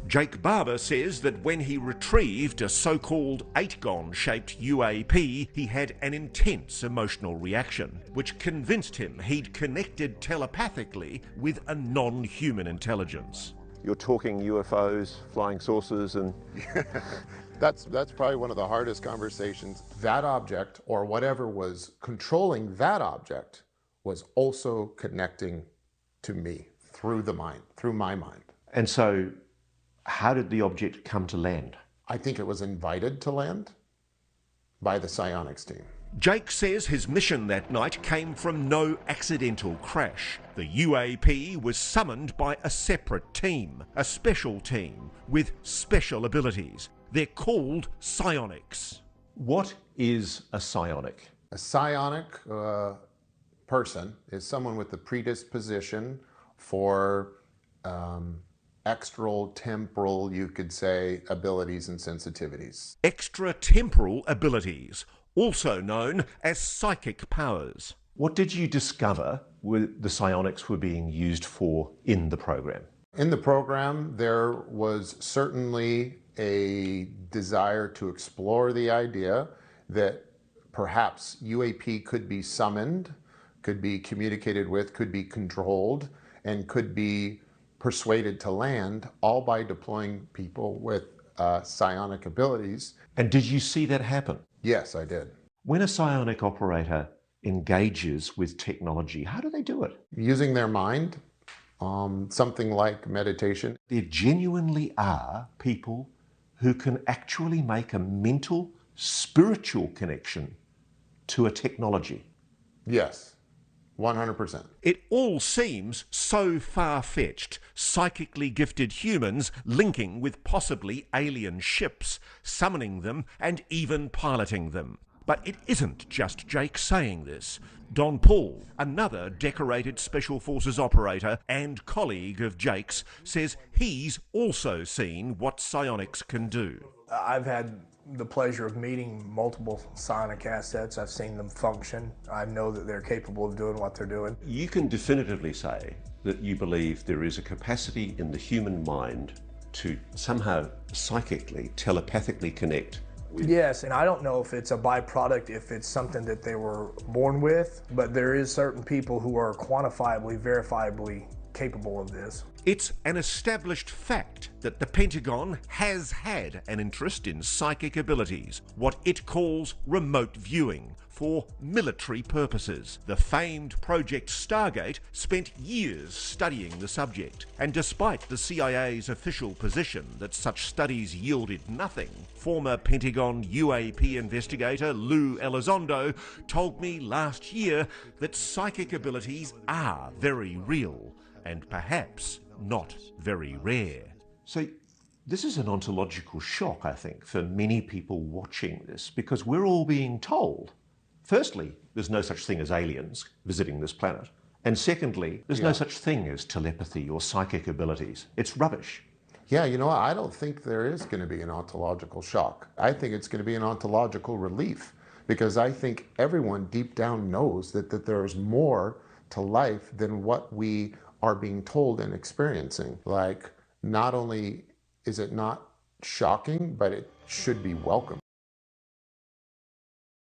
Jake Barber says that when he retrieved a so-called 8-gon-shaped UAP, he had an intense emotional reaction, which convinced him he'd connected telepathically with a non-human intelligence. You're talking UFOs, flying saucers, and... That's probably one of the hardest conversations. That object, or whatever was controlling that object, was also connecting to me through the mind, through my mind. And so, how did the object come to land? I think it was invited to land by the Psionics team. Jake says his mission that night came from no accidental crash. The UAP was summoned by a separate team, a special team with special abilities. They're called Psionics. What is a psionic? A psionic person is someone with the predisposition for extratemporal, you could say, abilities and sensitivities. Extratemporal abilities, also known as psychic powers. What did you discover the psionics were being used for in the program? In the program, there was certainly a desire to explore the idea that perhaps UAP could be summoned, could be communicated with, could be controlled, and could be persuaded to land, all by deploying people with psionic abilities. And did you see that happen? Yes, I did. When a psionic operator engages with technology, how do they do it? Using their mind, something like meditation. There genuinely are people who can actually make a mental, spiritual connection to a technology. Yes, 100%. It all seems so far-fetched, psychically gifted humans linking with possibly alien ships, summoning them and even piloting them. But it isn't just Jake saying this. Don Paul, another decorated Special Forces operator and colleague of Jake's, says he's also seen what psionics can do. I've had the pleasure of meeting multiple psionic assets. I've seen them function. I know that they're capable of doing what they're doing. You can definitively say that you believe there is a capacity in the human mind to somehow psychically, telepathically connect. Yes, and I don't know if it's a byproduct, if it's something that they were born with, but there is certain people who are quantifiably, verifiably capable of this. It's an established fact that the Pentagon has had an interest in psychic abilities, what it calls remote viewing, for military purposes. The famed Project Stargate spent years studying the subject, and despite the CIA's official position that such studies yielded nothing, former Pentagon UAP investigator Lou Elizondo told me last year that psychic abilities are very real, and perhaps not very rare. So this is an ontological shock, I think, for many people watching this, because we're all being told, firstly, there's no such thing as aliens visiting this planet, and secondly, there's no such thing as telepathy or psychic abilities. It's rubbish. Yeah, you know, I don't think there is going to be an ontological shock. I think it's going to be an ontological relief, because I think everyone deep down knows that there's more to life than what we are being told and experiencing. Like, not only is it not shocking, but it should be welcome.